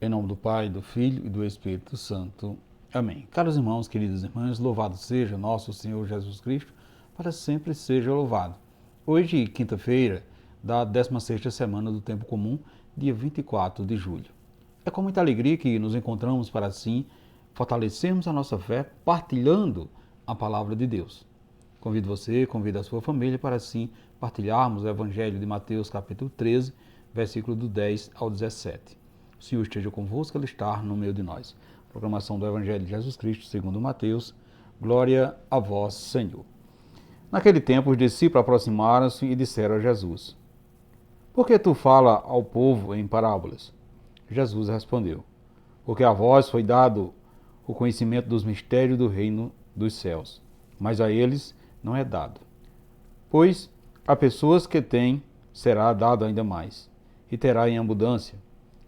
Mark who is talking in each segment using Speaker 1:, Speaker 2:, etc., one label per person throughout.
Speaker 1: Em nome do Pai, do Filho e do Espírito Santo. Amém. Caros irmãos, queridas irmãs, louvado seja nosso Senhor Jesus Cristo, para sempre seja louvado. Hoje, quinta-feira, da 16ª semana do Tempo Comum, dia 24 de julho. É com muita alegria que nos encontramos para assim fortalecermos a nossa fé, partilhando a palavra de Deus. Convido você, convido a sua família para assim partilharmos o Evangelho de Mateus, capítulo 13, versículo do 10 ao 17. O Senhor esteja convosco, Ele está no meio de nós. Proclamação do Evangelho de Jesus Cristo, segundo Mateus. Glória a vós, Senhor. Naquele tempo, os discípulos aproximaram-se e disseram a Jesus: Por que tu fala ao povo em parábolas? Jesus respondeu: Porque a vós foi dado o conhecimento dos mistérios do reino dos céus, mas a eles não é dado. Pois a pessoas que têm será dado ainda mais, e terá em abundância,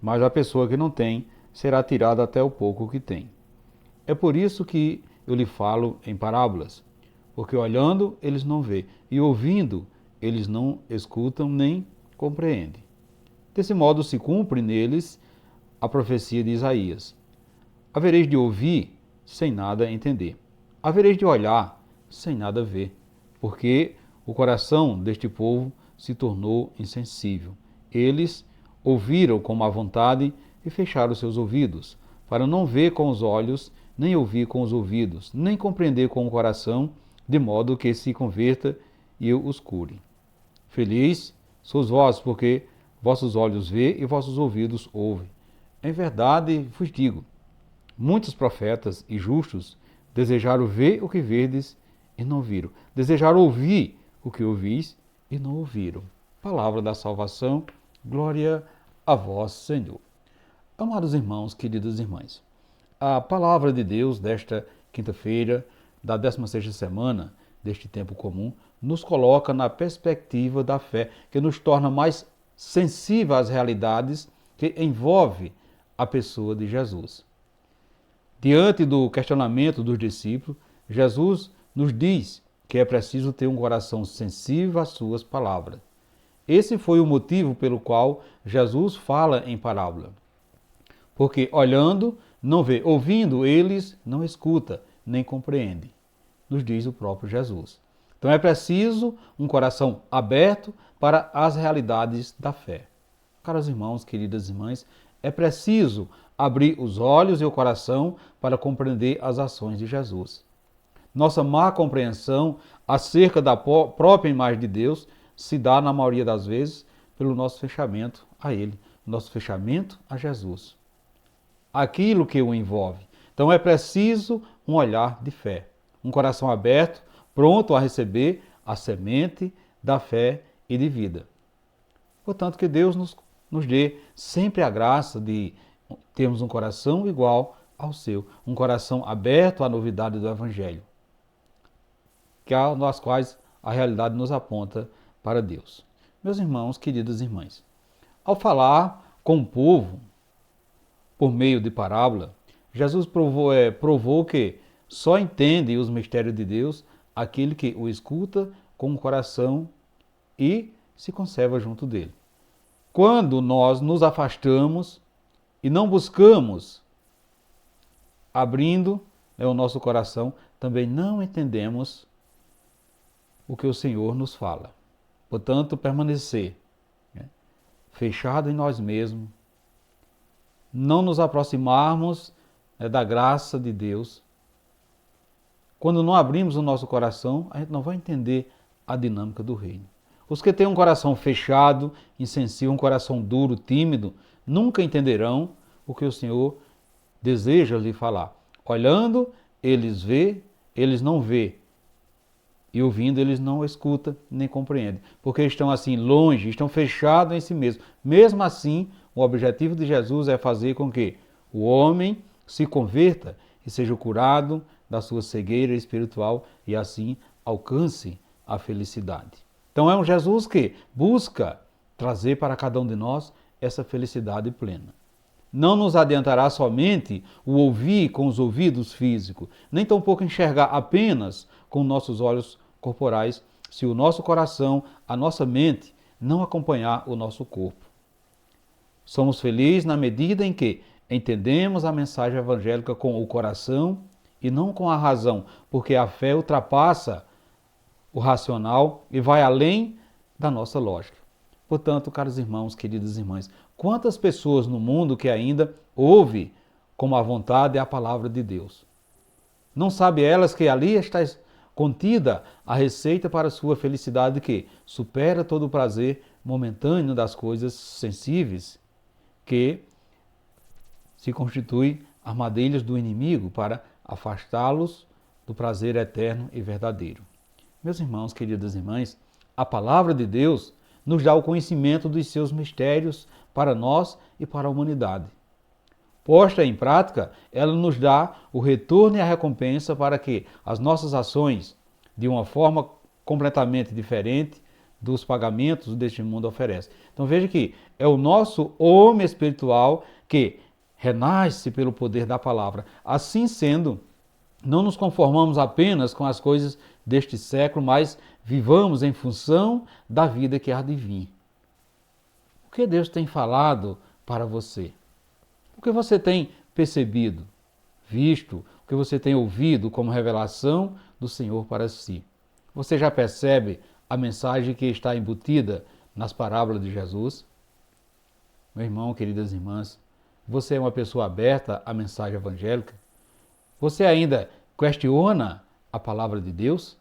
Speaker 1: mas a pessoa que não tem será tirada até o pouco que tem. É por isso que eu lhe falo em parábolas, porque olhando eles não vê, e ouvindo eles não escutam nem compreendem. Desse modo se cumpre neles a profecia de Isaías: havereis de ouvir sem nada entender, havereis de olhar sem nada ver, porque o coração deste povo se tornou insensível. Eles ouviram com má vontade e fecharam seus ouvidos, para não ver com os olhos, nem ouvir com os ouvidos, nem compreender com o coração, de modo que se converta e eu os cure. Feliz sois vós, porque vossos olhos vê e vossos ouvidos ouvem. Em verdade vos digo, muitos profetas e justos desejaram ver o que verdes e não viram, desejaram ouvir o que ouvis e não ouviram. Palavra da salvação, glória a vós, Senhor. Amados irmãos, queridas irmãs, a palavra de Deus desta quinta-feira, da 16ª semana deste tempo comum, nos coloca na perspectiva da fé, que nos torna mais sensível às realidades que envolve a pessoa de Jesus. Diante do questionamento dos discípulos, Jesus nos diz que é preciso ter um coração sensível às suas palavras. Esse foi o motivo pelo qual Jesus fala em parábola. Porque olhando, não vê, ouvindo, eles não escuta, nem compreende, nos diz o próprio Jesus. Então é preciso um coração aberto para as realidades da fé. Caros irmãos, queridas irmãs, é preciso abrir os olhos e o coração para compreender as ações de Jesus. Nossa má compreensão acerca da própria imagem de Deus se dá, na maioria das vezes, pelo nosso fechamento a Ele, nosso fechamento a Jesus, aquilo que o envolve. Então é preciso um olhar de fé, um coração aberto, pronto a receber a semente da fé e de vida. Portanto, que Deus nos dê sempre a graça de termos um coração igual ao seu, um coração aberto à novidade do Evangelho, nas quais a realidade nos aponta para Deus. Meus irmãos, queridas irmãs, ao falar com o povo por meio de parábola, Jesus provou que só entende os mistérios de Deus aquele que o escuta com o coração e se conserva junto dele. Quando nós nos afastamos e não buscamos abrindo o nosso coração, também não entendemos o que o Senhor nos fala. Portanto, permanecer fechado em nós mesmos, não nos aproximarmos da graça de Deus. Quando não abrimos o nosso coração, a gente não vai entender a dinâmica do reino. Os que têm um coração fechado, insensível, um coração duro, tímido, nunca entenderão o que o Senhor deseja lhe falar. Olhando, eles não vê. E ouvindo, eles não escutam nem compreendem. Porque estão assim longe, estão fechados em si mesmos. Mesmo assim, o objetivo de Jesus é fazer com que o homem se converta e seja curado da sua cegueira espiritual e assim alcance a felicidade. Então é um Jesus que busca trazer para cada um de nós essa felicidade plena. Não nos adiantará somente o ouvir com os ouvidos físicos, nem tampouco enxergar apenas com nossos olhos corporais, se o nosso coração, a nossa mente, não acompanhar o nosso corpo. Somos felizes na medida em que entendemos a mensagem evangélica com o coração e não com a razão, porque a fé ultrapassa o racional e vai além da nossa lógica. Portanto, caros irmãos, queridas irmãs, quantas pessoas no mundo que ainda ouvem como a vontade é a palavra de Deus? Não sabem elas que ali está contida a receita para a sua felicidade que supera todo o prazer momentâneo das coisas sensíveis, que se constitui armadilhas do inimigo para afastá-los do prazer eterno e verdadeiro. Meus irmãos, queridas irmãs, a palavra de Deus nos dá o conhecimento dos seus mistérios para nós e para a humanidade. Posta em prática, ela nos dá o retorno e a recompensa para que as nossas ações, de uma forma completamente diferente dos pagamentos deste mundo oferecem. Então veja que é o nosso homem espiritual que renasce pelo poder da palavra. Assim sendo, não nos conformamos apenas com as coisas deste século, mas vivamos em função da vida que há de vir. O que Deus tem falado para você? O que você tem percebido, visto, o que você tem ouvido como revelação do Senhor para si? Você já percebe a mensagem que está embutida nas parábolas de Jesus? Meu irmão, queridas irmãs, você é uma pessoa aberta à mensagem evangélica? Você ainda questiona a palavra de Deus?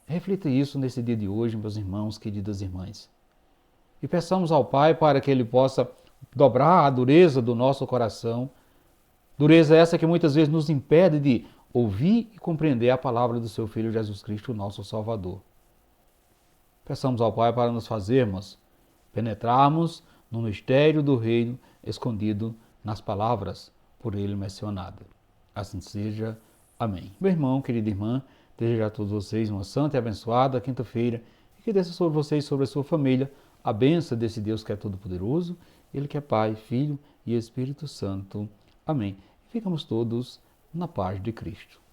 Speaker 1: Reflita isso nesse dia de hoje, meus irmãos, queridas irmãs. E peçamos ao Pai para que Ele possa dobrar a dureza do nosso coração, dureza essa que muitas vezes nos impede de ouvir e compreender a palavra do seu Filho Jesus Cristo, nosso Salvador. Peçamos ao Pai para nos penetrarmos no mistério do reino escondido nas palavras por Ele mencionadas. Assim seja. Amém. Meu irmão, querida irmã, desejo a todos vocês uma santa e abençoada quinta-feira e que desça sobre vocês e sobre a sua família a bênção desse Deus que é todo-poderoso, Ele que é Pai, Filho e Espírito Santo. Amém. E ficamos todos na paz de Cristo.